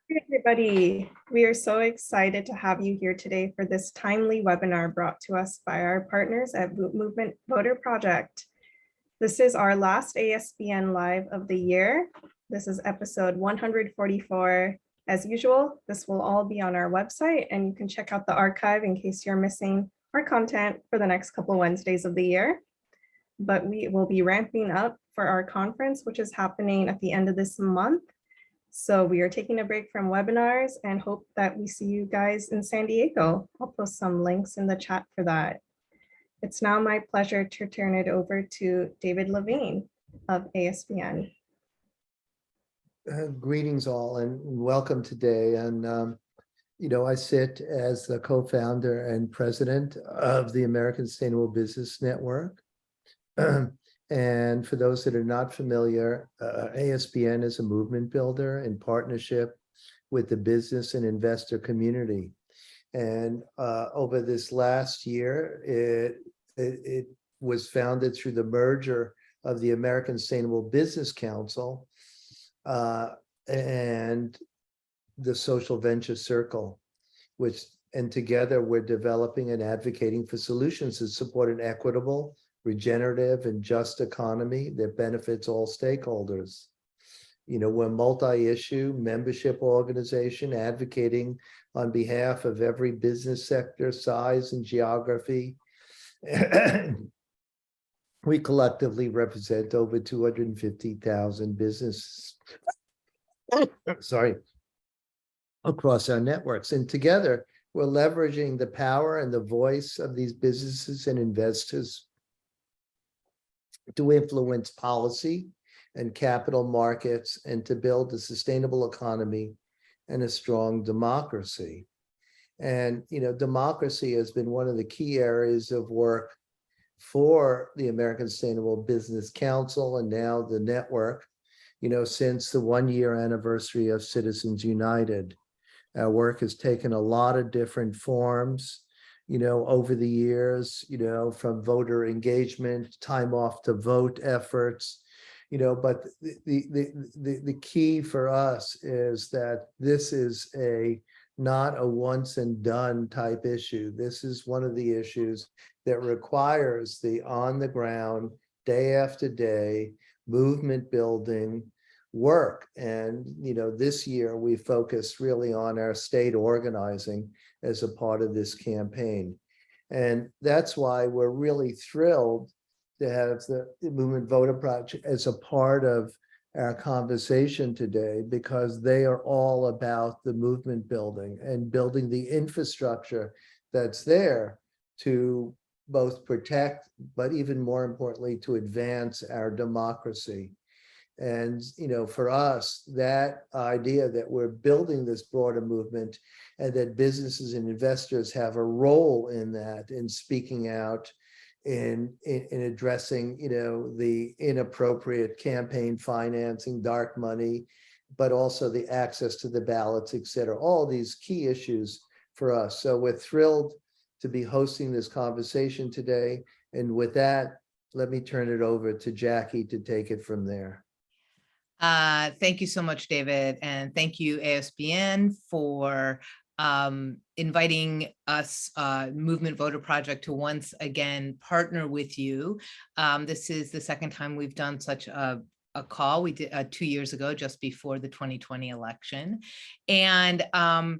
Hey, everybody. We are so excited to have you here today for this timely webinar brought to us by our partners at Movement Voter Project. This is our last ASBN Live of the year. This is episode 144. As usual, this will all be on our website, and you can check out the archive in case you're missing our content for the next couple Wednesdays of the year. But we will be ramping up for our conference, which is happening at the end of this month. So we are taking a break from webinars and hope that we see you guys in San Diego. I'll post some links in the chat for that. It's now my pleasure to turn it over to David Levine of ASBN. Greetings all and welcome today. And, I sit as the co-founder and president of the American Sustainable Business Network. And for those that are not familiar, ASBN is a movement builder in partnership with the business and investor community. And over this last year, it was founded through the merger of the American Sustainable Business Council and the Social Venture Circle, and together we're developing and advocating for solutions that support an equitable, regenerative, and just economy that benefits all stakeholders. We're a multi-issue membership organization advocating on behalf of every business sector, size, and geography. We collectively represent over 250,000 businesses, across our networks. And together, we're leveraging the power and the voice of these businesses and investors to influence policy and capital markets and to build a sustainable economy and a strong democracy. And, democracy has been one of the key areas of work for the American Sustainable Business Council and now the network, since the 1-year anniversary of Citizens United. Our work has taken a lot of different forms, over the years, from voter engagement, time off to vote efforts, but the key for us is that this is not a once and done type issue. This is one of the issues that requires the on the ground, day after day, movement building work. And, this year we focused really on our state organizing as a part of this campaign. And that's why we're really thrilled to have the Movement Voter Project as a part of our conversation today, because they are all about the movement building and building the infrastructure that's there to both protect, but even more importantly, to advance our democracy. And, for us, that idea that we're building this broader movement and that businesses and investors have a role in that, in speaking out, in addressing, the inappropriate campaign financing, dark money, but also the access to the ballots, et cetera, all these key issues for us. So we're thrilled to be hosting this conversation today. And with that, let me turn it over to Jackie to take it from there. Thank you so much, David. And thank you, ASBN, for inviting us, Movement Voter Project, to once again partner with you. This is the second time we've done such a call. We did 2 years ago, just before the 2020 election. And I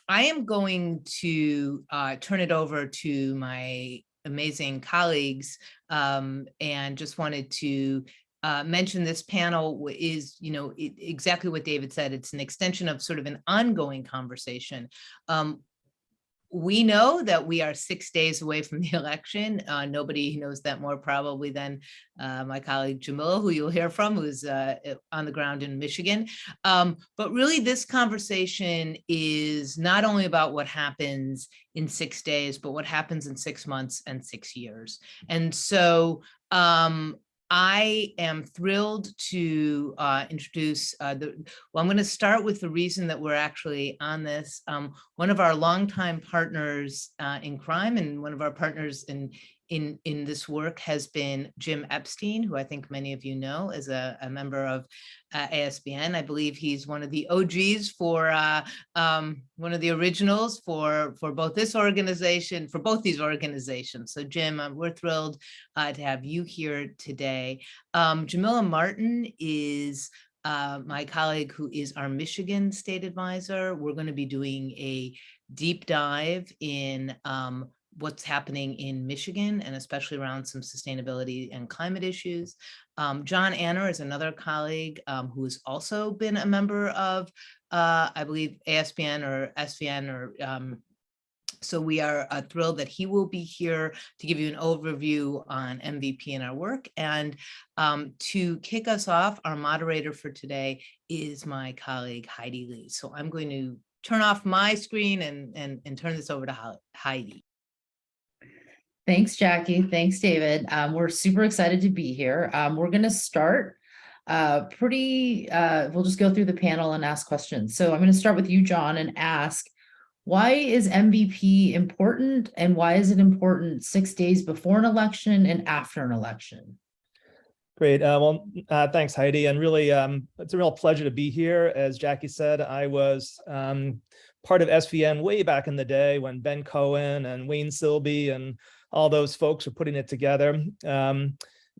am going to turn it over to my amazing colleagues, and just wanted to mention this panel is, exactly what David said. It's an extension of sort of an ongoing conversation. We know that we are 6 days away from the election. Nobody knows that more probably than my colleague Jamila, who you'll hear from, who's on the ground in Michigan. But really, this conversation is not only about what happens in 6 days, but what happens in 6 months and 6 years. And so I am thrilled to introduce, I'm going to start with the reason that we're actually on this. One of our longtime partners in crime and one of our partners in in this work has been Jim Epstein, who I think many of you know is a member of ASBN. I believe he's one of the OGs for one of the originals for both this organization, for both these organizations. So Jim, we're thrilled to have you here today. Jamila Martin is my colleague who is our Michigan State Advisor. We're going to be doing a deep dive in what's happening in Michigan, and especially around some sustainability and climate issues. John Anner is another colleague who has also been a member of, I believe, ASBN or SVN, or so we are thrilled that he will be here to give you an overview on MVP and our work. And to kick us off, our moderator for today is my colleague, Heidi Lee. So I'm going to turn off my screen and turn this over to Heidi. Thanks, Jackie. Thanks, David. We're super excited to be here. We're going to start we'll just go through the panel and ask questions. So I'm going to start with you, John, and ask, why is MVP important, and why is it important 6 days before an election and after an election? Great. Thanks, Heidi. And really, it's a real pleasure to be here. As Jackie said, I was part of SVN way back in the day when Ben Cohen and Wayne Silby and all those folks were putting it together.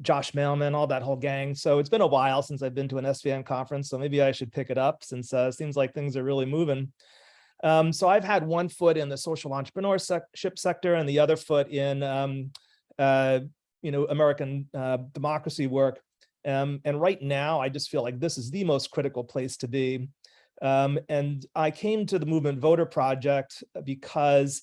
Josh Mailman, all that whole gang. So it's been a while since I've been to an SVN conference, so maybe I should pick it up since it seems like things are really moving. So I've had one foot in the social entrepreneurship sector and the other foot in American democracy work. And right now, I just feel like this is the most critical place to be. And I came to the Movement Voter Project because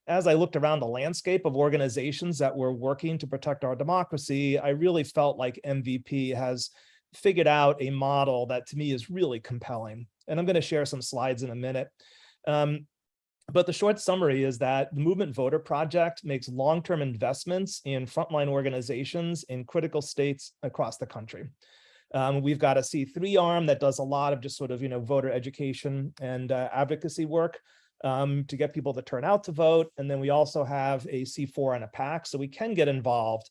as I looked around the landscape of organizations that were working to protect our democracy, I really felt like MVP has figured out a model that to me is really compelling. And I'm going to share some slides in a minute. But the short summary is that the Movement Voter Project makes long-term investments in frontline organizations in critical states across the country. We've got a C3 arm that does a lot of just sort of, voter education and advocacy work to get people to turn out to vote. And then we also have a C4 and a PAC, so we can get involved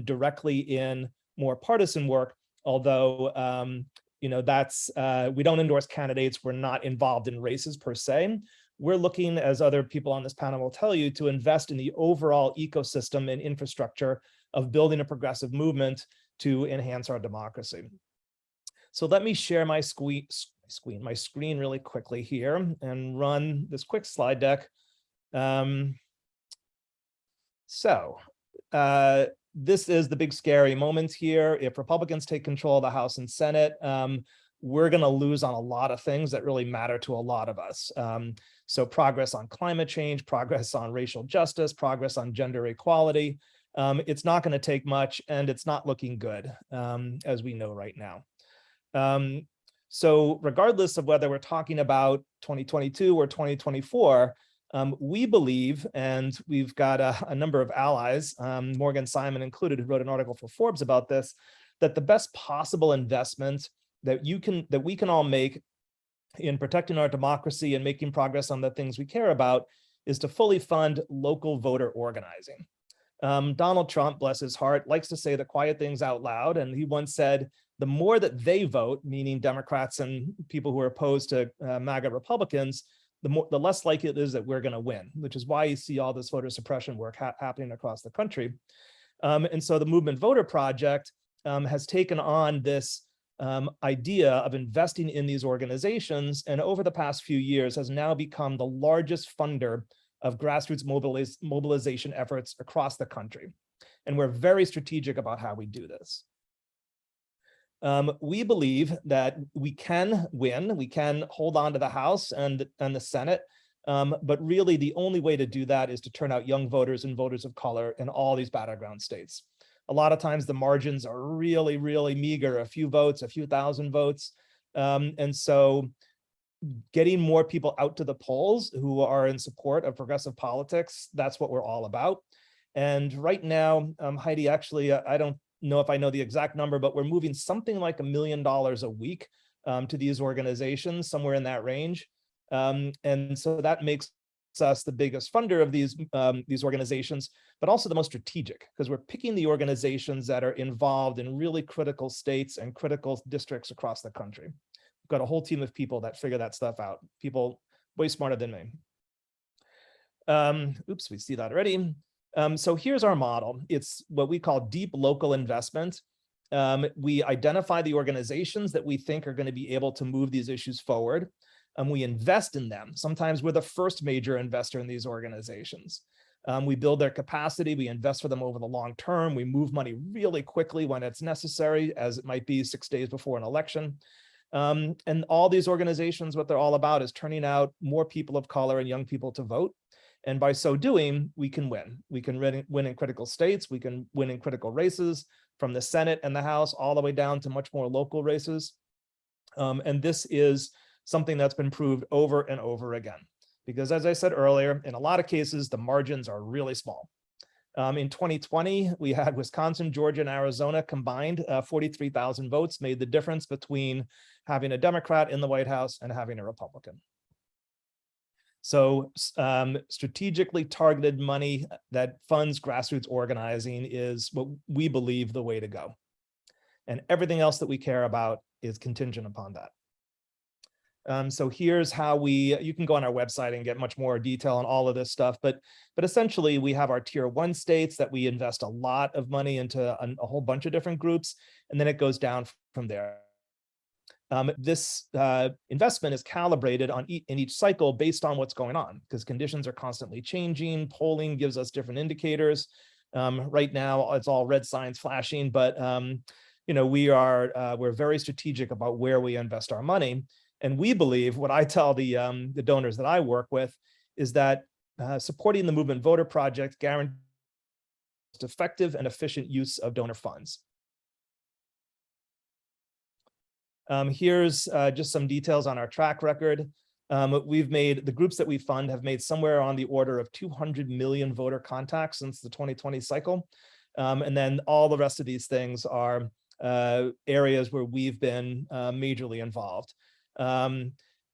directly in more partisan work, although that's we don't endorse candidates. We're not involved in races per se. We're looking, as other people on this panel will tell you, to invest in the overall ecosystem and infrastructure of building a progressive movement to enhance our democracy. So let me share my screen really quickly here and run this quick slide deck. This is the big scary moment here. If Republicans take control of the House and Senate, we're going to lose on a lot of things that really matter to a lot of us. So progress on climate change, progress on racial justice, progress on gender equality. It's not going to take much, and it's not looking good, as we know right now. So regardless of whether we're talking about 2022 or 2024, we believe, and we've got a number of allies, Morgan Simon included, who wrote an article for Forbes about this, that the best possible investment that we can all make in protecting our democracy and making progress on the things we care about is to fully fund local voter organizing. Donald Trump, bless his heart, likes to say the quiet things out loud, and he once said, the more that they vote, meaning Democrats and people who are opposed to MAGA Republicans, the less likely it is that we're going to win, which is why you see all this voter suppression work happening across the country. And so the Movement Voter Project has taken on this idea of investing in these organizations, and over the past few years has now become the largest funder of grassroots mobilization efforts across the country. And we're very strategic about how we do this. We believe that we can win, we can hold on to the House and the Senate, but really the only way to do that is to turn out young voters and voters of color in all these battleground states. A lot of times the margins are really, really meager, a few votes, a few thousand votes. And so getting more people out to the polls who are in support of progressive politics, that's what we're all about. And right now, Heidi, actually, I don't know if I know the exact number, but we're moving something like $1 million a week to these organizations, somewhere in that range. And so that makes us the biggest funder of these organizations, but also the most strategic, because we're picking the organizations that are involved in really critical states and critical districts across the country. We've got a whole team of people that figure that stuff out, people way smarter than me. Oops, we see that already. So here's our model. It's what we call deep local investment. We identify the organizations that we think are going to be able to move these issues forward, and we invest in them. Sometimes we're the first major investor in these organizations. We build their capacity, we invest for them over the long term, we move money really quickly when it's necessary, as it might be 6 days before an election. And all these organizations, what they're all about is turning out more people of color and young people to vote. And by so doing, we can win. We can win in critical states, we can win in critical races, from the Senate and the House all the way down to much more local races. And this is something that's been proved over and over again. Because as I said earlier, in a lot of cases, the margins are really small. In 2020, we had Wisconsin, Georgia, and Arizona combined. 43,000 votes made the difference between having a Democrat in the White House and having a Republican. So strategically targeted money that funds grassroots organizing is what we believe the way to go. And everything else that we care about is contingent upon that. So here's how you can go on our website and get much more detail on all of this stuff. But essentially, we have our tier 1 states that we invest a lot of money into a whole bunch of different groups, and then it goes down from there. This investment is calibrated in each cycle based on what's going on, because conditions are constantly changing. Polling gives us different indicators. Right now, it's all red signs flashing, but you know, we're very strategic about where we invest our money. And we believe, what I tell the donors that I work with, is that supporting the Movement Voter Project guarantees effective and efficient use of donor funds. Here's just some details on our track record. The groups that we fund have made somewhere on the order of 200 million voter contacts since the 2020 cycle. And then all the rest of these things are areas where we've been majorly involved.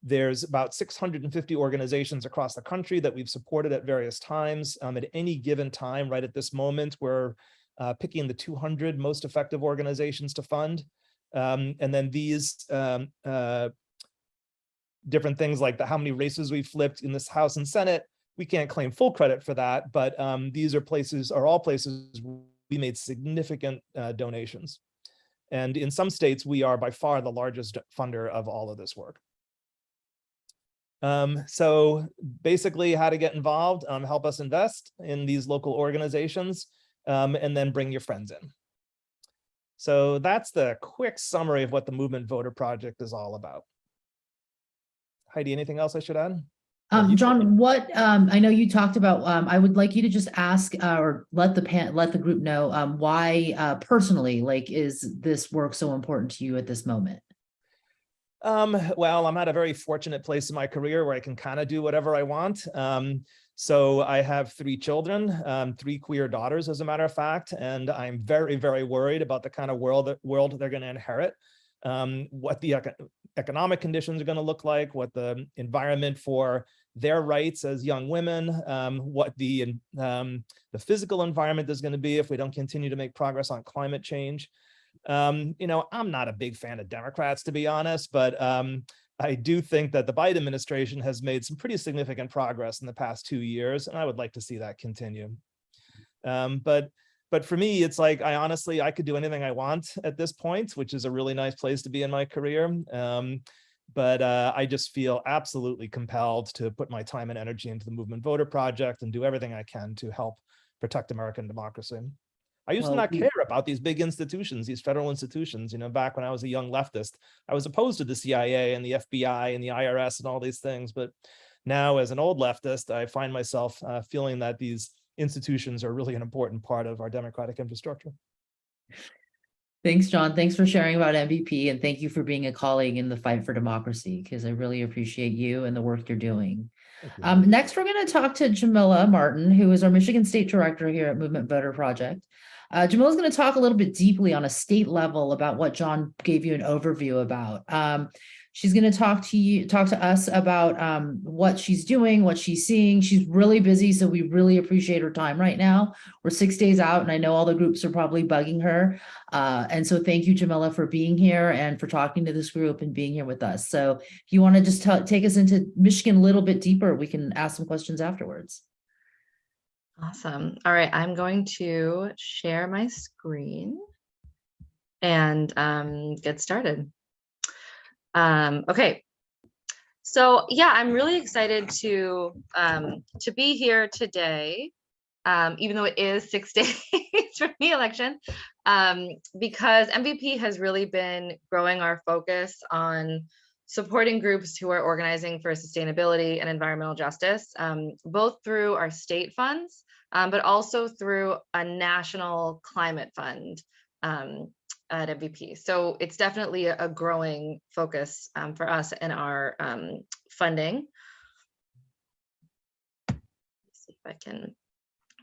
There's about 650 organizations across the country that we've supported at various times. At any given time, right at this moment, we're picking the 200 most effective organizations to fund. And then these different things like how many races we've flipped in this House and Senate, we can't claim full credit for that, but these are all places we made significant donations. And in some states, we are by far the largest funder of all of this work. So basically, how to get involved, help us invest in these local organizations, and then bring your friends in. So that's the quick summary of what the Movement Voter Project is all about. Heidi, anything else I should add? John, what I know you talked about, I would like you to just ask or let the group know why personally, like, is this work so important to you at this moment? Well, I'm at a very fortunate place in my career where I can kind of do whatever I want. So I have 3 children, 3 queer daughters, as a matter of fact, and I'm very, very worried about the kind of world they're going to inherit, what the economic conditions are going to look like, what the environment for their rights as young women, what the physical environment is going to be if we don't continue to make progress on climate change. You know, I'm not a big fan of Democrats, to be honest, but I do think that the Biden administration has made some pretty significant progress in the past 2 years, and I would like to see that continue. But for me, it's like, I could do anything I want at this point, which is a really nice place to be in my career. But I just feel absolutely compelled to put my time and energy into the Movement Voter Project and do everything I can to help protect American democracy. I used to not care about these big institutions, these federal institutions. You know, back when I was a young leftist, I was opposed to the CIA and the FBI and the IRS and all these things. But now, as an old leftist, I find myself feeling that these institutions are really an important part of our democratic infrastructure. Thanks, John. Thanks for sharing about MVP, and thank you for being a colleague in the fight for democracy, because I really appreciate you and the work you're doing. Next, we're going to talk to Jamila Martin, who is our Michigan State Director here at Movement Voter Project. Jamila is going to talk a little bit deeply on a state level about what John gave you an overview about. She's going to talk to us about what she's doing, what she's seeing. She's really busy, so we really appreciate her time right now. We're 6 days out, and I know all the groups are probably bugging her. And so thank you, Jamila, for being here and for talking to this group and being here with us. So if you want to just take us into Michigan a little bit deeper, we can ask some questions afterwards. Awesome. All right, I'm going to share my screen and get started. Okay. So yeah, I'm really excited to be here today, even though it is 6 days from the election, because MVP has really been growing our focus on supporting groups who are organizing for sustainability and environmental justice, both through our state funds, but also through a national climate fund at MVP. So it's definitely a growing focus for us in our funding. Let's see if I can.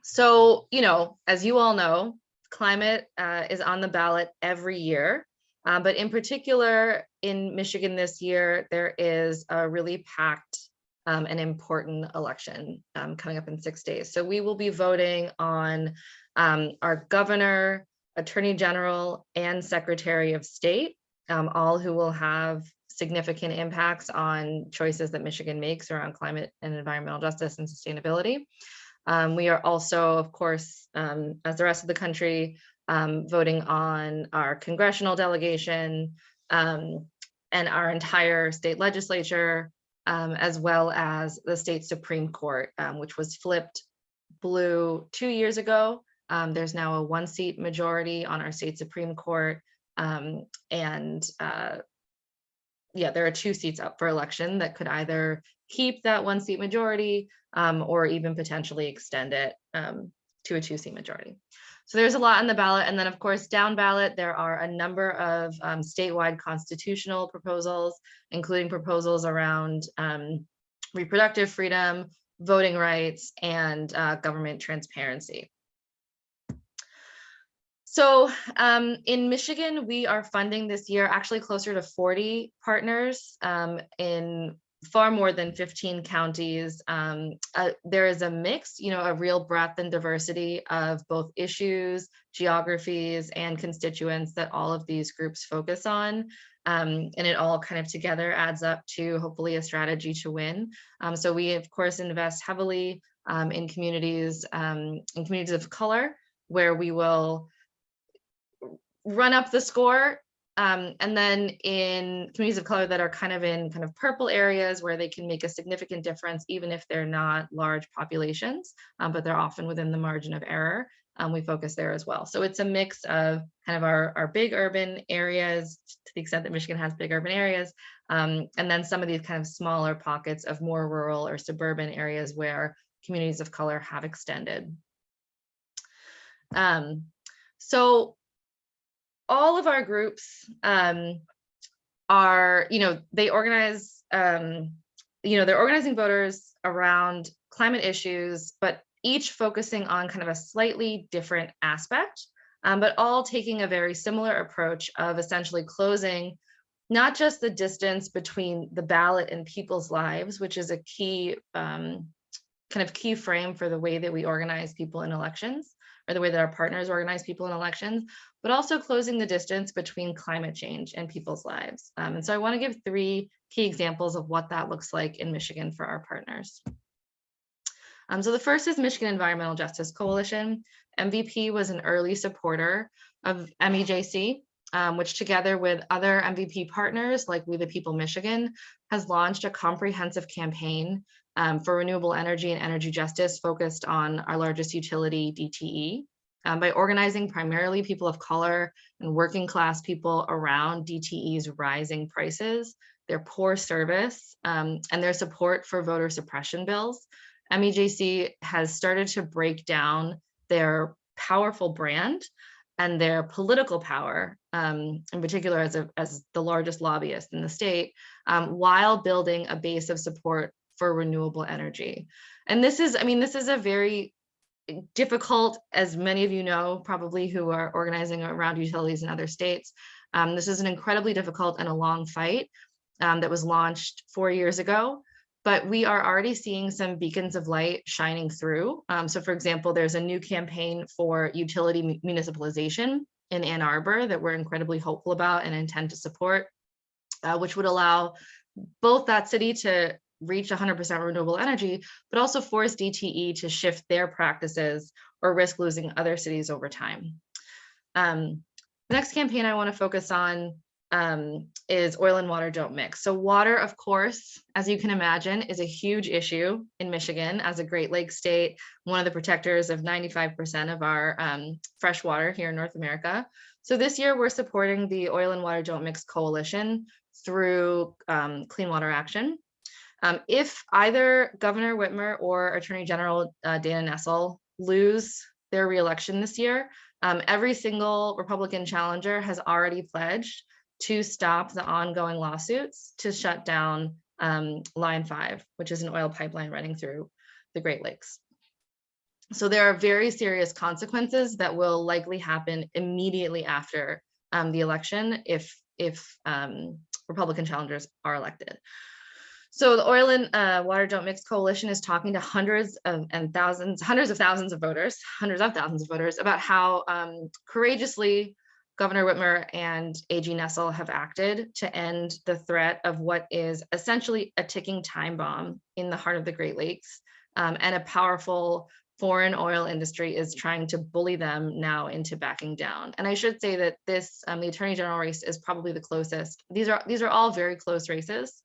So, you know, as you all know, climate is on the ballot every year. But in particular, in Michigan this year, there is a really packed and important election coming up in 6 days. So we will be voting on our governor, attorney general, and secretary of state, all who will have significant impacts on choices that Michigan makes around climate and environmental justice and sustainability. We are also, of course, as the rest of the country, voting on our congressional delegation and our entire state legislature, as well as the state Supreme Court, which was flipped blue 2 years ago. There's now a 1-seat majority on our state Supreme Court. Yeah, there are 2 seats up for election that could either keep that 1-seat majority or even potentially extend it to a 2-seat majority. So there's a lot on the ballot. And then, of course, down ballot, there are a number of statewide constitutional proposals, including proposals around reproductive freedom, voting rights, and government transparency. So in Michigan, we are funding this year actually closer to 40 partners in far more than 15 counties. There is a mix, you know, a real breadth and diversity of both issues, geographies, and constituents that all of these groups focus on. And it all kind of together adds up to hopefully a strategy to win. So we, of course, invest heavily in communities of color, where we will run up the score, and then in communities of color that are kind of purple areas where they can make a significant difference, even if they're not large populations, but they're often within the margin of error. We focus there as well. So it's a mix of kind of our big urban areas, to the extent that Michigan has big urban areas, and then some of these kind of smaller pockets of more rural or suburban areas where communities of color have extended. So all of our groups are, you know, they organize, you know, they're organizing voters around climate issues, but each focusing on kind of a slightly different aspect, but all taking a very similar approach of essentially closing not just the distance between the ballot and people's lives, which is a key kind of key frame for the way that we organize people in elections, or the way that our partners organize people in elections, but also closing the distance between climate change and people's lives. And so I want to give 3 key examples of what that looks like in Michigan for our partners. So the first is Michigan Environmental Justice Coalition. MVP was an early supporter of MEJC, which together with other MVP partners like We the People Michigan has launched a comprehensive campaign for renewable energy and energy justice focused on our largest utility, DTE. By organizing primarily people of color and working class people around DTE's rising prices, their poor service, and their support for voter suppression bills, MEJC has started to break down their powerful brand and their political power, in particular as the largest lobbyist in the state, while building a base of support for renewable energy. And this is a very difficult, as many of you know, probably who are organizing around utilities in other states. This is an incredibly difficult and a long fight. that was launched 4 years ago, but we are already seeing some beacons of light shining through. So for example, there's a new campaign for utility municipalization in Ann Arbor that we're incredibly hopeful about and intend to support, which would allow both that city to reach 100% renewable energy, but also force DTE to shift their practices or risk losing other cities over time. The next campaign I want to focus on is oil and water don't mix. So water, of course, as you can imagine, is a huge issue in Michigan as a Great Lakes state, one of the protectors of 95% of our fresh water here in North America. So this year we're supporting the Oil and Water Don't Mix Coalition through Clean Water Action. If either Governor Whitmer or Attorney General Dana Nessel lose their reelection this year, every single Republican challenger has already pledged to stop the ongoing lawsuits to shut down Line 5, which is an oil pipeline running through the Great Lakes. So there are very serious consequences that will likely happen immediately after the election if Republican challengers are elected. So the Oil and Water Don't Mix Coalition is talking to hundreds of thousands of voters about how courageously Governor Whitmer and AG Nessel have acted to end the threat of what is essentially a ticking time bomb in the heart of the Great Lakes, and a powerful foreign oil industry is trying to bully them now into backing down. And I should say that this, the Attorney General race is probably the closest. These are all very close races.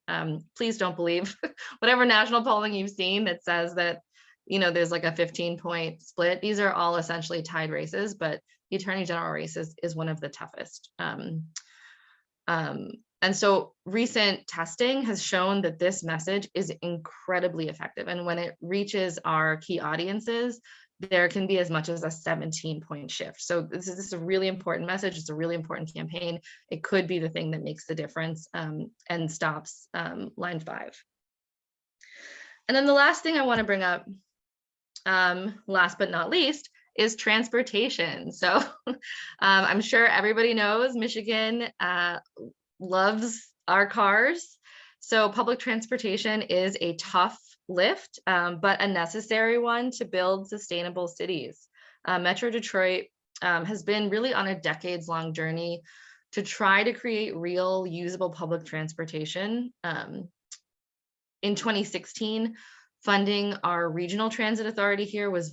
Please don't believe whatever national polling you've seen that says that, you know, there's like a 15-point split. These are all essentially tied races, but the Attorney General race is one of the toughest. And so recent testing has shown that this message is incredibly effective. And when it reaches our key audiences, there can be as much as a 17-point shift. So this is a really important message. It's a really important campaign. It could be the thing that makes the difference and stops Line 5. And then the last thing I want to bring up, last but not least, is transportation. So I'm sure everybody knows Michigan loves our cars. So public transportation is a tough lift, but a necessary one to build sustainable cities. Metro Detroit has been really on a decades-long journey to try to create real usable public transportation. In 2016, funding our regional transit authority here was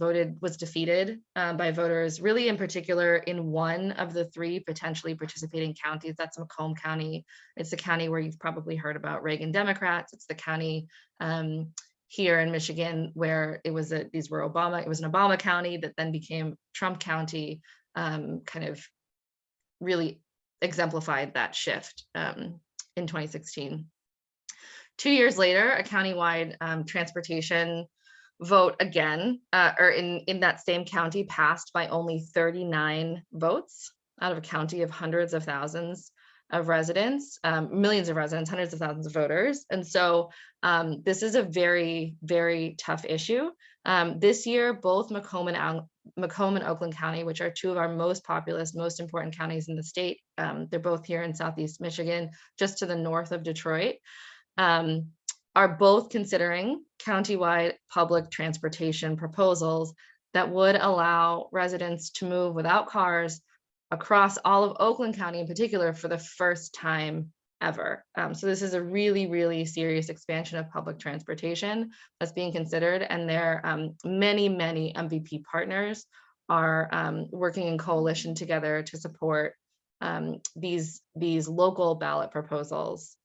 defeated by voters, really in particular in one of the 3 potentially participating counties. That's Macomb County. It's the county where you've probably heard about Reagan Democrats. It's the county here in Michigan where it was an Obama county that then became Trump County, kind of really exemplified that shift in 2016. 2 years later, a countywide transportation vote again, or in that same county, passed by only 39 votes out of a county of hundreds of thousands of residents, millions of residents, hundreds of thousands of voters. And so this is a very, very tough issue. This year, both Macomb and Oakland County, which are 2 of our most populous, most important counties in the state, they're both here in Southeast Michigan, just to the north of Detroit, are both considering countywide public transportation proposals that would allow residents to move without cars across all of Oakland County in particular for the first time ever. So this is a really, really serious expansion of public transportation that's being considered, and there many, many MVP partners are working in coalition together to support these local ballot proposals.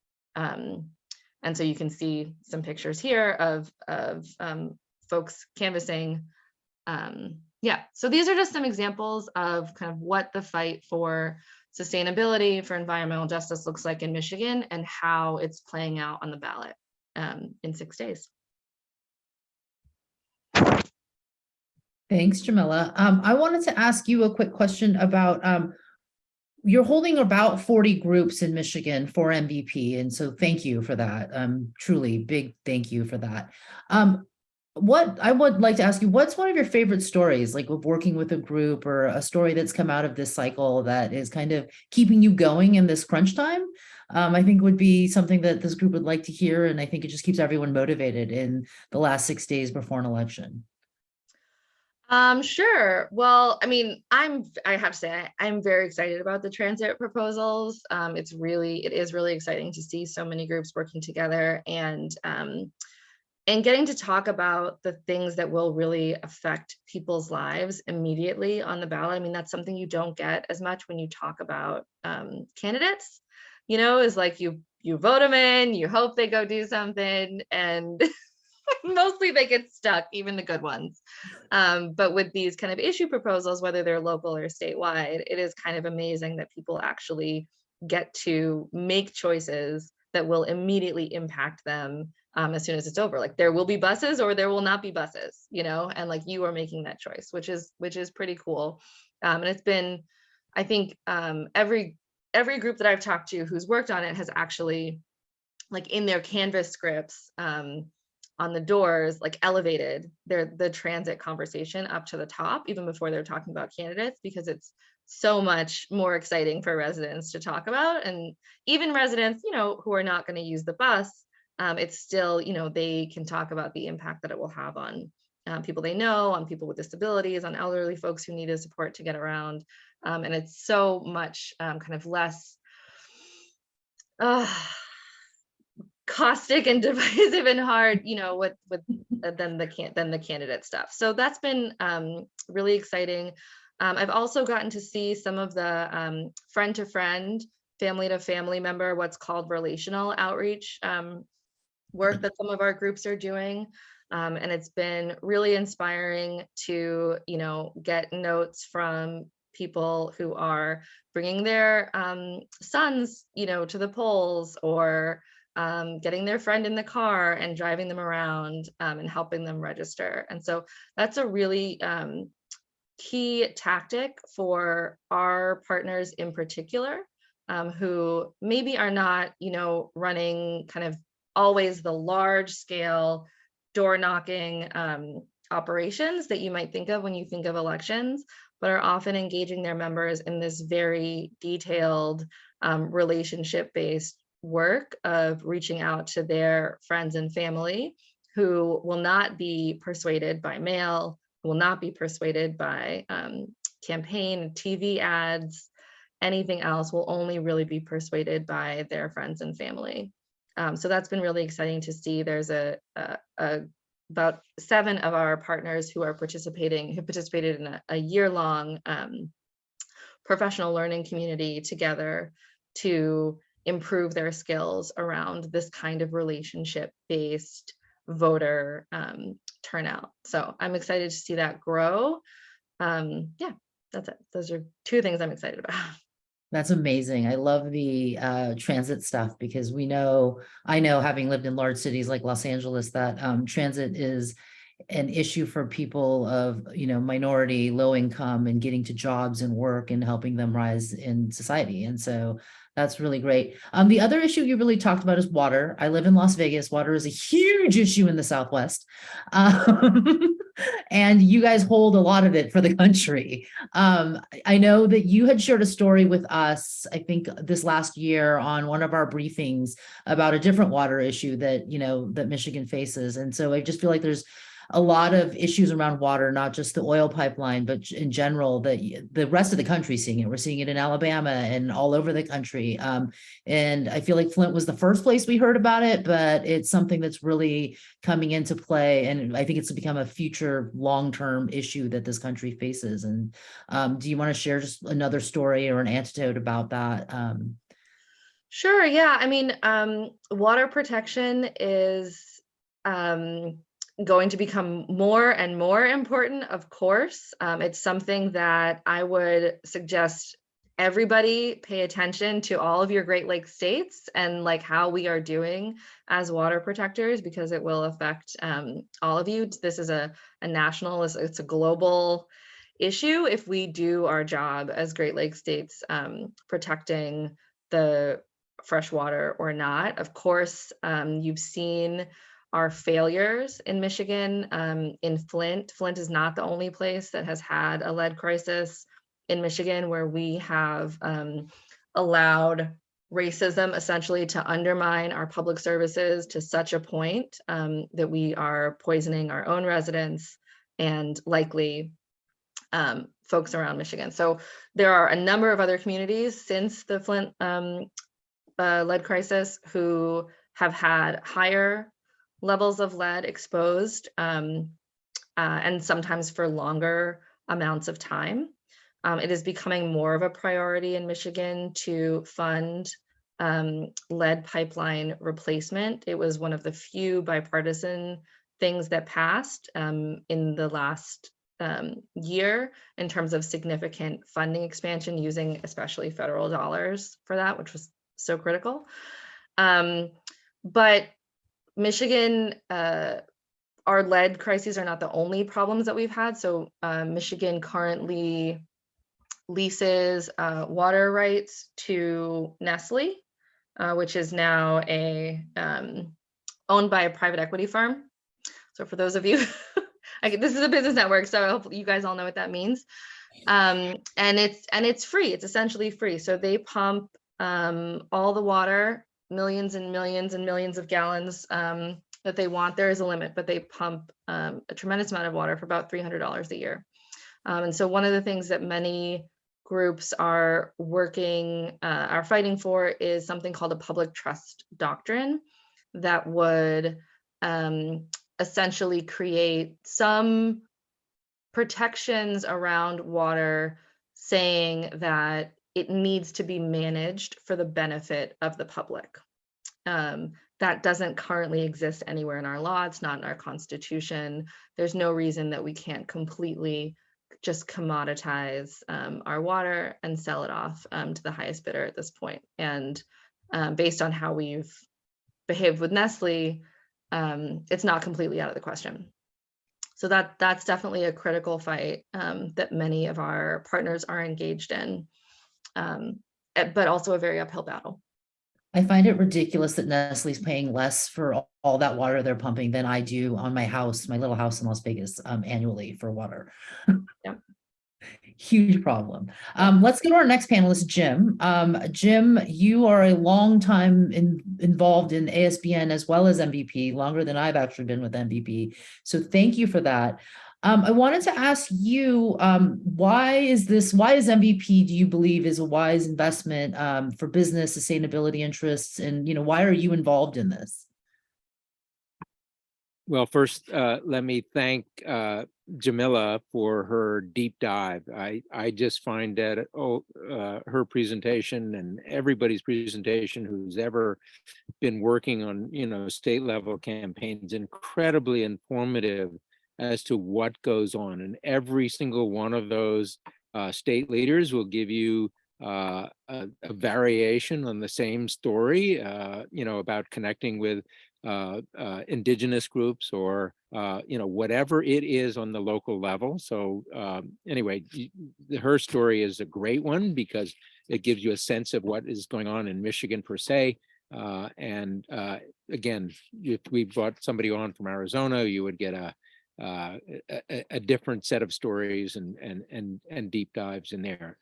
And so you can see some pictures here of folks canvassing. Yeah, so these are just some examples of kind of what the fight for sustainability, for environmental justice looks like in Michigan and how it's playing out on the ballot in 6 days. Thanks, Jamila. I wanted to ask you a quick question about you're holding about 40 groups in Michigan for MVP, and so thank you for that. Truly big thank you for that. What I would like to ask you, what's one of your favorite stories, like of working with a group, or a story that's come out of this cycle that is kind of keeping you going in this crunch time? I think would be something that this group would like to hear, and I think it just keeps everyone motivated in the last 6 days before an election. Sure. Well, I mean, I have to say, I'm very excited about the transit proposals. It is really exciting to see so many groups working together and getting to talk about the things that will really affect people's lives immediately on the ballot. I mean, that's something you don't get as much when you talk about candidates, is like you vote them in, you hope they go do something, and mostly they get stuck, even the good ones. But with these kind of issue proposals, whether they're local or statewide, it is kind of amazing that people actually get to make choices that will immediately impact them as soon as it's over. Like there will be buses or there will not be buses, and like you are making that choice, which is pretty cool. And it's been, I think, every group that I've talked to who's worked on it has actually, like in their Canvas scripts, on the doors, like elevated the transit conversation up to the top, even before they're talking about candidates, because it's so much more exciting for residents to talk about. And even residents, who are not going to use the bus, it's still, they can talk about the impact that it will have on people they know, on people with disabilities, on elderly folks who need support to get around. And it's so much kind of less caustic and divisive and hard, than the candidate stuff. So that's been really exciting. I've also gotten to see some of the friend to friend, family to family member, what's called relational outreach work that some of our groups are doing. And it's been really inspiring to, get notes from people who are bringing their sons, to the polls, or getting their friend in the car and driving them around and helping them register. And so that's a really key tactic for our partners in particular, who maybe are not, running kind of always the large scale door knocking operations that you might think of when you think of elections, but are often engaging their members in this very detailed relationship-based work of reaching out to their friends and family who will not be persuaded by mail, who will not be persuaded by campaign, TV ads, anything else, will only really be persuaded by their friends and family. So that's been really exciting to see. There's about 7 of our partners who have participated in a year-long professional learning community together to improve their skills around this kind of relationship-based voter turnout. So I'm excited to see that grow. Yeah, that's it. Those are 2 things I'm excited about. That's amazing. I love the transit stuff, because I know, having lived in large cities like Los Angeles, that transit is an issue for people of, minority, low income, and getting to jobs and work and helping them rise in society. And so that's really great. The other issue you really talked about is water. I live in Las Vegas. Water is a huge issue in the Southwest. And you guys hold a lot of it for the country. I know that you had shared a story with us, I think this last year, on one of our briefings about a different water issue that, that Michigan faces. And so I just feel like there's a lot of issues around water, not just the oil pipeline, but in general, that the rest of the country is seeing it. We're seeing it in Alabama and all over the country. And I feel like Flint was the first place we heard about it, but it's something that's really coming into play. And I think it's become a future long-term issue that this country faces. And do you want to share just another story or an anecdote about that? Sure. Yeah. I mean, water protection is going to become more and more important, of course. It's something that I would suggest everybody pay attention to, all of your Great Lakes states, and like how we are doing as water protectors, because it will affect all of you. This is a national, it's a global issue if we do our job as Great Lakes states protecting the fresh water or not. Of course, you've seen our failures in Michigan, in Flint. Flint is not the only place that has had a lead crisis in Michigan, where we have allowed racism essentially to undermine our public services to such a point that we are poisoning our own residents and likely folks around Michigan. So there are a number of other communities since the Flint lead crisis who have had higher levels of lead exposed and sometimes for longer amounts of time. It is becoming more of a priority in Michigan to fund lead pipeline replacement. It was one of the few bipartisan things that passed in the last year in terms of significant funding expansion using especially federal dollars for that, which was so critical. But Michigan, our lead crises are not the only problems that we've had. So Michigan currently leases water rights to Nestle, which is now owned by a private equity firm. So for those of you, this is a business network, so I hope you guys all know what that means. And it's free. It's essentially free. So they pump all the water, millions and millions and millions of gallons that they want. There is a limit, but they pump a tremendous amount of water for about $300 a year. And so one of the things that many groups are fighting for is something called a public trust doctrine that would essentially create some protections around water, saying that it needs to be managed for the benefit of the public. That doesn't currently exist anywhere in our law. It's not in our Constitution. There's no reason that we can't completely just commoditize our water and sell it off to the highest bidder at this point. And based on how we've behaved with Nestle, it's not completely out of the question. So that's definitely a critical fight that many of our partners are engaged in, but also a very uphill battle. I find it ridiculous that Nestle's paying less for all that water they're pumping than I do on my house, my little house in Las Vegas, annually for water. Yep. Huge problem. Let's go to our next panelist, Jim. Jim, you are a long time involved in ASBN as well as MVP, longer than I've actually been with MVP. So thank you for that. I wanted to ask you, why is MVP, do you believe, is a wise investment for business sustainability interests? And, why are you involved in this? Well, first, let me thank Jamila for her deep dive. I just find that her presentation and everybody's presentation who's ever been working on state level campaigns incredibly informative as to what goes on. And every single one of those state leaders will give you a variation on the same story, about connecting with indigenous groups or whatever it is on the local level. So anyway, her story is a great one because it gives you a sense of what is going on in Michigan per se. And again, if we brought somebody on from Arizona, you would get a different set of stories and deep dives in there.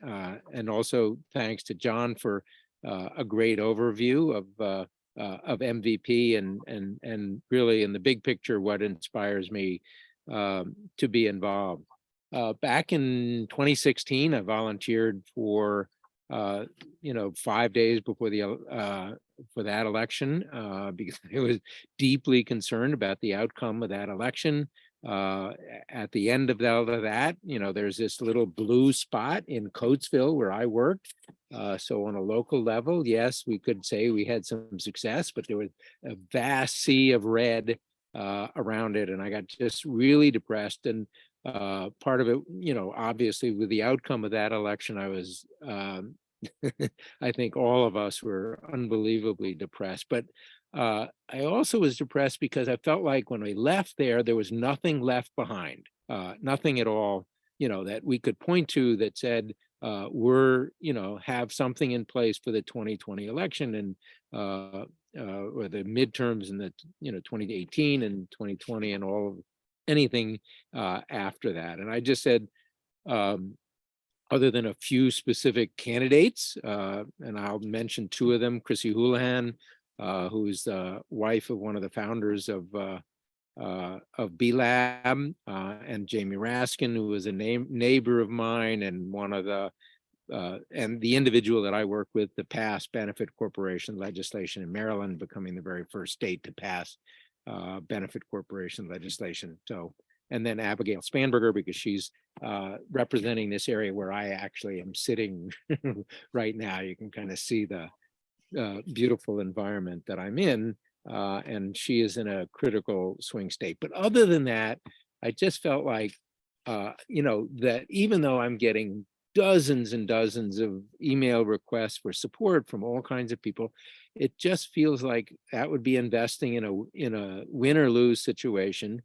And also thanks to John for a great overview of MVP and really in the big picture what inspires me to be involved. Back in 2016, I volunteered for 5 days before for that election because I was deeply concerned about the outcome of that election. At the end of that, there's this little blue spot in Coatesville where I worked. So on a local level, yes, we could say we had some success, but there was a vast sea of red around it. And I got just really depressed. And part of it, obviously with the outcome of that election, I was, I think all of us were unbelievably depressed. But I also was depressed because I felt like when we left there was nothing left behind, nothing at all, that we could point to that said, have something in place for the 2020 election and or the midterms in the 2018 and 2020 and anything after that. And I just said, other than a few specific candidates, and I'll mention two of them, Chrissy Houlihan, who is the wife of one of the founders of B-Lab, and Jamie Raskin, who was a neighbor of mine and one of the and the individual that I work with to pass benefit corporation legislation in Maryland, becoming the very first state to pass benefit corporation legislation. So, and then Abigail Spanberger, because she's representing this area where I actually am sitting right now. You can kind of see the beautiful environment that I'm in, and she is in a critical swing state. But other than that, I just felt like, that even though I'm getting dozens and dozens of email requests for support from all kinds of people, it just feels like that would be investing in a win or lose situation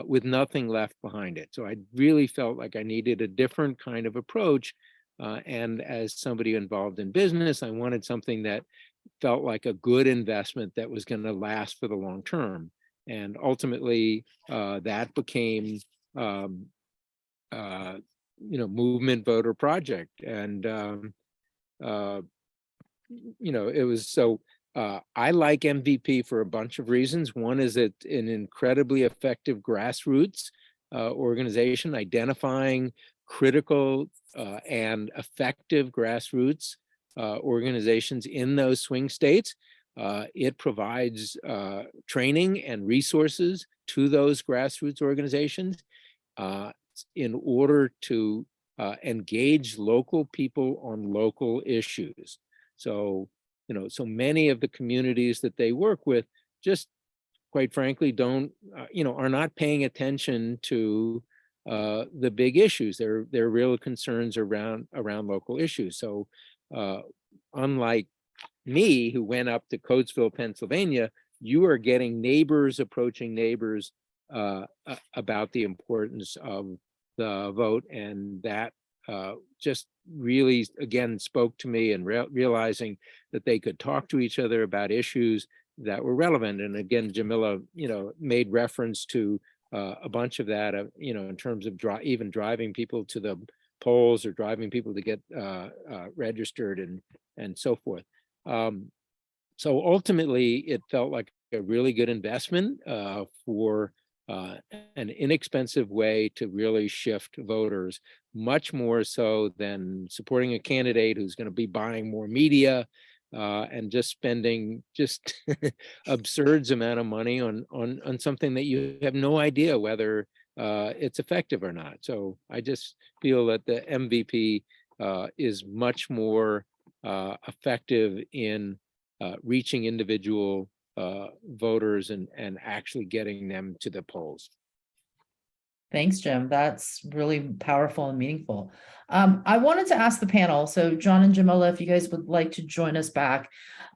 with nothing left behind it. So I really felt like I needed a different kind of approach. And as somebody involved in business, I wanted something that felt like a good investment that was going to last for the long term. And ultimately, that became Movement Voter Project. And it was so I like MVP for a bunch of reasons. One is it's an incredibly effective grassroots organization, identifying critical and effective grassroots organizations in those swing states. It provides training and resources to those grassroots organizations in order to engage local people on local issues. So, so many of the communities that they work with just, quite frankly, don't, are not paying attention to the big issues. Their real concerns around local issues. So, unlike me, who went up to Coatesville, Pennsylvania, you are getting neighbors approaching neighbors about the importance of the vote, and that just really, again, spoke to me, and realizing that they could talk to each other about issues that were relevant. And again, Jamila, made reference to a bunch of that, in terms of even driving people to the polls or driving people to get registered and so forth. So ultimately, it felt like a really good investment for an inexpensive way to really shift voters, much more so than supporting a candidate who's going to be buying more media and just spending just absurd amount of money on something that you have no idea whether it's effective or not. So I just feel that the MVP is much more effective in reaching individual voters and actually getting them to the polls. Thanks, Jim. That's really powerful and meaningful. I wanted to ask the panel, so John and Jamila, if you guys would like to join us back,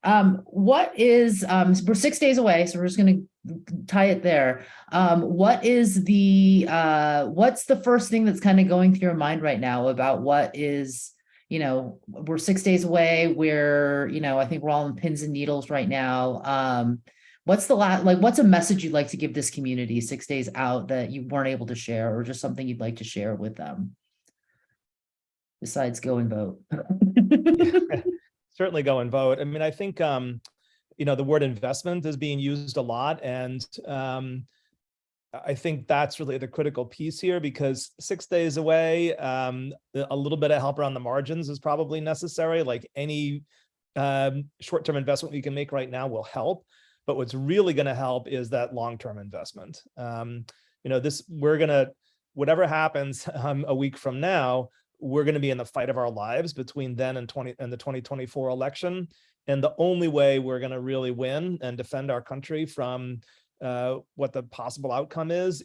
what is, we're 6 days away, so we're just going to tie it there. What is what's the first thing that's kind of going through your mind right now about what is, we're 6 days away, we're, I think we're all on pins and needles right now. What's what's a message you'd like to give this community 6 days out that you weren't able to share, or just something you'd like to share with them besides go and vote? Yeah, certainly go and vote. I mean, I think, the word investment is being used a lot, and I think that's really the critical piece here, because 6 days away, a little bit of help around the margins is probably necessary. Like any short-term investment we can make right now will help. But what's really going to help is that long-term investment. Whatever happens a week from now, we're going to be in the fight of our lives between then and the 2024 election. And the only way we're going to really win and defend our country from what the possible outcome is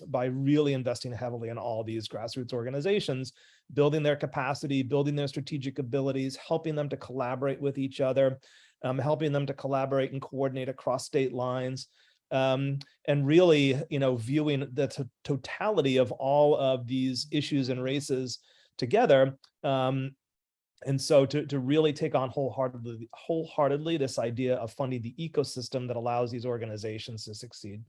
by really investing heavily in all these grassroots organizations, building their capacity, building their strategic abilities, helping them to collaborate with each other, helping them to collaborate and coordinate across state lines, and really, viewing the totality of all of these issues and races together. And so to really take on wholeheartedly this idea of funding the ecosystem that allows these organizations to succeed.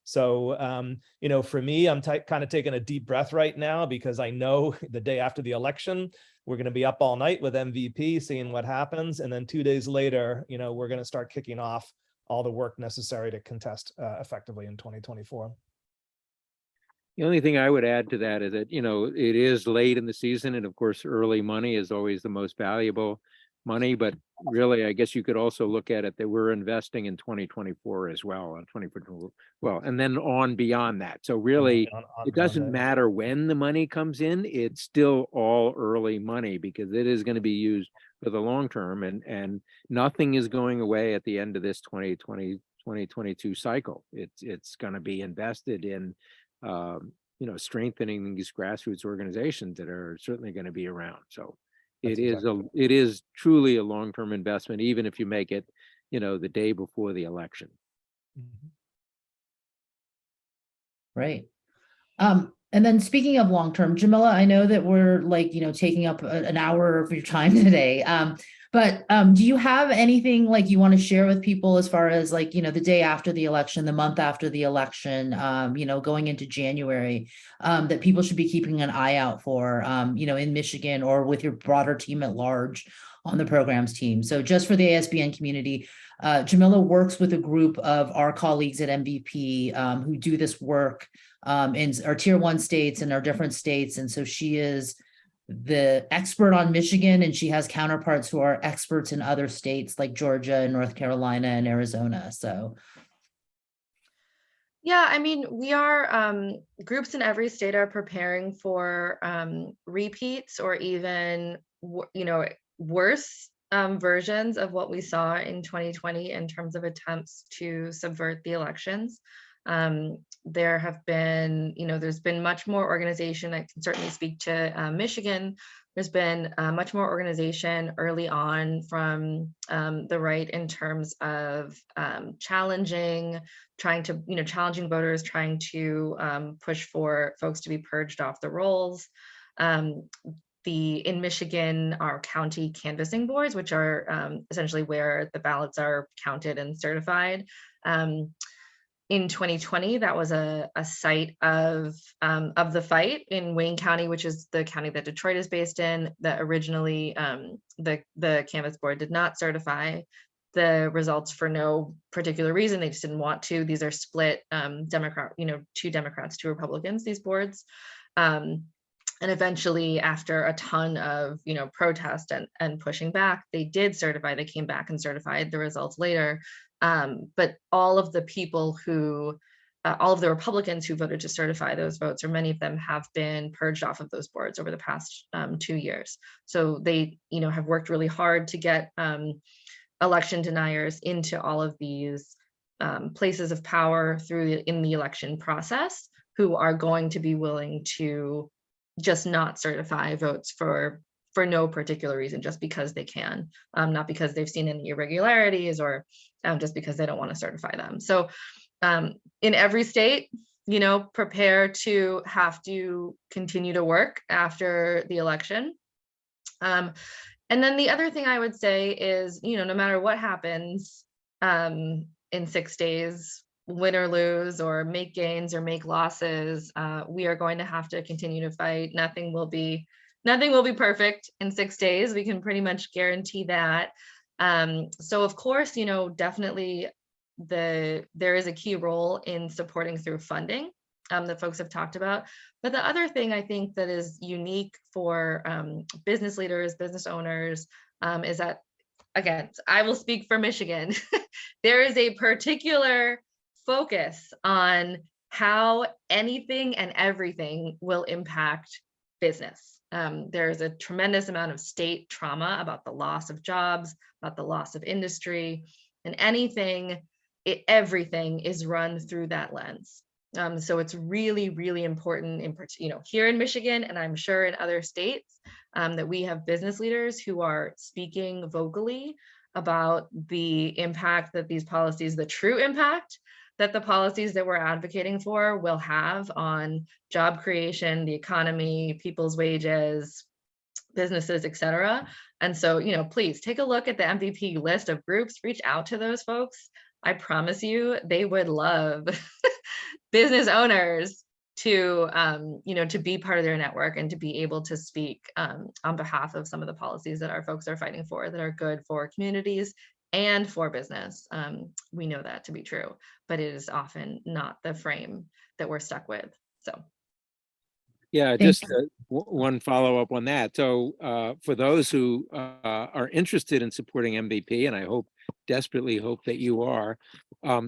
So, for me, I'm kind of taking a deep breath right now, because I know the day after the election, we're going to be up all night with MVP, seeing what happens. And then 2 days later, we're going to start kicking off all the work necessary to contest effectively in 2024. The only thing I would add to that is that, it is late in the season, and of course, early money is always the most valuable money, but really, I guess you could also look at it that we're investing in 2024 as well, on 2024, well, and then on beyond that. So really, it doesn't matter when the money comes in, it's still all early money, because it is going to be used for the long term, and nothing is going away at the end of this 2022 cycle. It's going to be invested in strengthening these grassroots organizations that are certainly going to be around. So it is truly a long-term investment, even if you make it, the day before the election. Right. And then speaking of long-term, Jamila, I know that we're taking up an hour of your time today. But do you have anything you want to share with people as far as the day after the election, the month after the election, going into January, that people should be keeping an eye out for, in Michigan or with your broader team at large on the programs team? So just for the ASBN community, Jamila works with a group of our colleagues at MVP who do this work in our tier 1 states and our different states. And so she is the expert on Michigan, and she has counterparts who are experts in other states like Georgia and North Carolina and Arizona. So yeah, I mean, we are groups in every state are preparing for repeats or even worse versions of what we saw in 2020 in terms of attempts to subvert the elections. There have been, there's been much more organization. I can certainly speak to Michigan. There's been much more organization early on from the right in terms of challenging voters, trying to push for folks to be purged off the rolls. In Michigan, our county canvassing boards, which are essentially where the ballots are counted and certified. In 2020, that was a site of the fight in Wayne County, which is the county that Detroit is based in, that originally the canvass board did not certify the results for no particular reason. They just didn't want to. These are split Democrat, 2 Democrats, 2 Republicans, these boards. And eventually, after a ton of protest and pushing back, they did certify. They came back and certified the results later. But all of the people who, all of the Republicans who voted to certify those votes, or many of them, have been purged off of those boards over the past 2 years. So they, have worked really hard to get election deniers into all of these places of power in the election process, who are going to be willing to just not certify votes for no particular reason, just because they can, not because they've seen any irregularities, or just because they don't want to certify them. So in every state, prepare to have to continue to work after the election. And then the other thing I would say is, no matter what happens in 6 days, win or lose, or make gains or make losses, we are going to have to continue to fight. Nothing will be perfect in 6 days. We can pretty much guarantee that. So of course, definitely there is a key role in supporting through funding that folks have talked about. But the other thing I think that is unique for business leaders, business owners, is that, again, I will speak for Michigan. There is a particular focus on how anything and everything will impact business. There's a tremendous amount of state trauma about the loss of jobs, about the loss of industry, and everything is run through that lens. So it's really, really important, here in Michigan, and I'm sure in other states, that we have business leaders who are speaking vocally about the impact that these policies, the true impact that the policies that we're advocating for will have on job creation, the economy, people's wages, businesses, et cetera. And so, please take a look at the MVP list of groups, reach out to those folks. I promise you, they would love business owners to, to be part of their network and to be able to speak on behalf of some of the policies that our folks are fighting for that are good for communities and for business. We know that to be true, but it is often not the frame that we're stuck with. So. Yeah, Thank just one follow-up on that. So for those who are interested in supporting MVP, and I desperately hope that you are,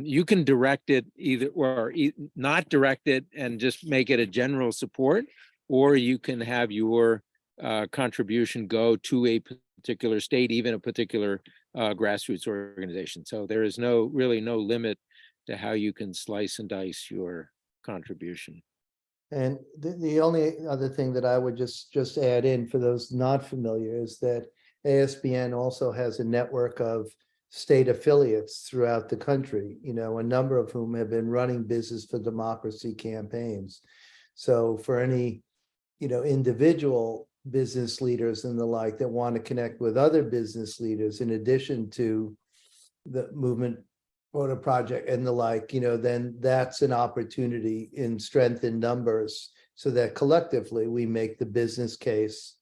you can direct it either or not direct it and just make it a general support, or you can have your contribution go to a particular state, even a particular grassroots organization. So there is really no limit to how you can slice and dice your contribution. And the only other thing that I would just add in for those not familiar is that ASBN also has a network of state affiliates throughout the country, a number of whom have been running Business for Democracy campaigns. So for any, individual business leaders and the like that want to connect with other business leaders in addition to the movement Voter Project and the like, then that's an opportunity in strength in numbers so that collectively we make the business case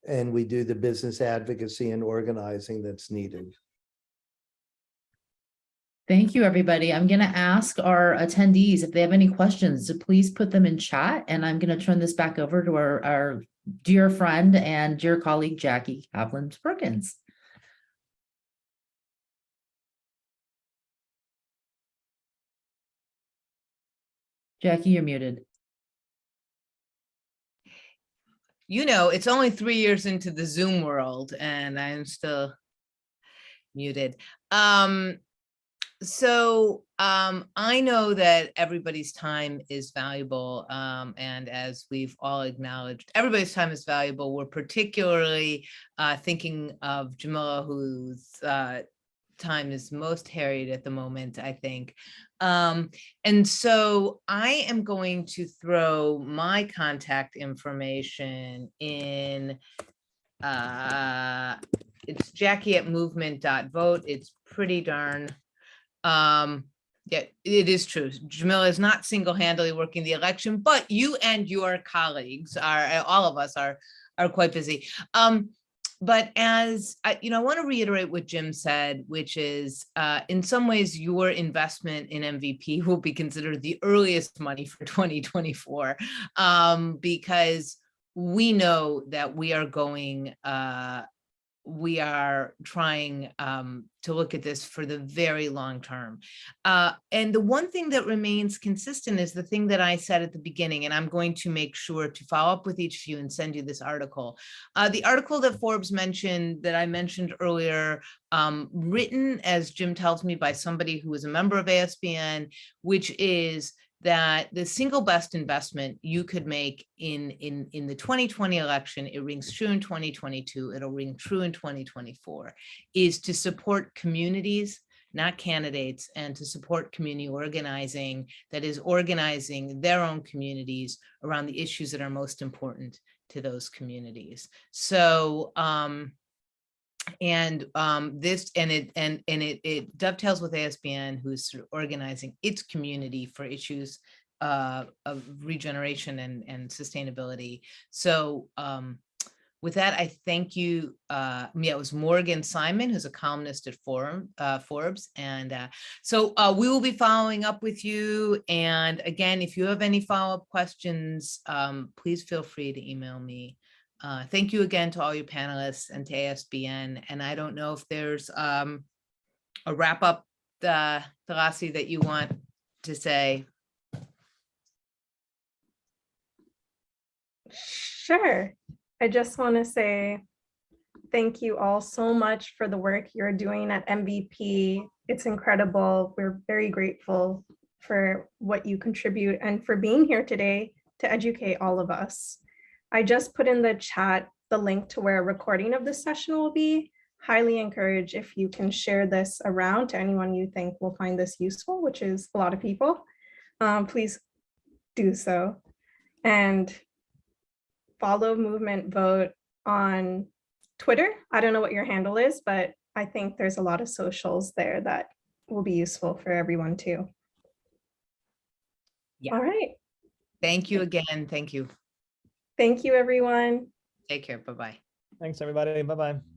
and we do the business advocacy and organizing that's needed. Thank you, everybody. I'm going to ask our attendees if they have any questions to please put them in chat. And I'm going to turn this back over to our dear friend and dear colleague, Jackie Kaplan-Perkins. Jackie, you're muted. It's only 3 years into the Zoom world and I'm still muted. So I know that everybody's time is valuable. And as we've all acknowledged, everybody's time is valuable. We're particularly thinking of Jamila, whose time is most harried at the moment, I think. And so I am going to throw my contact information in. It's Jackie@movement.vote. It's pretty darn, yeah, it is true. Jamila is not single-handedly working the election, but you and your colleagues all of us are quite busy. But as I want to reiterate what Jim said, which is in some ways your investment in MVP will be considered the earliest money for 2024 because we know that we are trying to look at this for the very long term. And the one thing that remains consistent is the thing that I said at the beginning, and I'm going to make sure to follow up with each of you and send you this article. The article that Forbes mentioned, that I mentioned earlier, written, as Jim tells me, by somebody who is a member of ASBN, which is that the single best investment you could make in the 2020 election, it rings true in 2022, it'll ring true in 2024, is to support communities, not candidates, and to support community organizing that is organizing their own communities around the issues that are most important to those communities. So it dovetails with ASBN, who's sort of organizing its community for issues of regeneration and sustainability. So with that, I thank you. It was Morgan Simon, who's a columnist at Forbes. And so we will be following up with you. And again, if you have any follow-up questions, please feel free to email me. Thank you again to all your panelists and to ASBN. And I don't know if there's a wrap up, Thalasi, that you want to say. Sure. I just want to say thank you all so much for the work you're doing at MVP. It's incredible. We're very grateful for what you contribute and for being here today to educate all of us. I just put in the chat the link to where a recording of this session will be. Highly encourage if you can share this around to anyone you think will find this useful, which is a lot of people. Please do so. And follow Movement Vote on Twitter. I don't know what your handle is, but I think there's a lot of socials there that will be useful for everyone too. Yeah. All right. Thank you again. Thank you. Thank you, everyone. Take care. Bye-bye. Thanks, everybody. Bye-bye.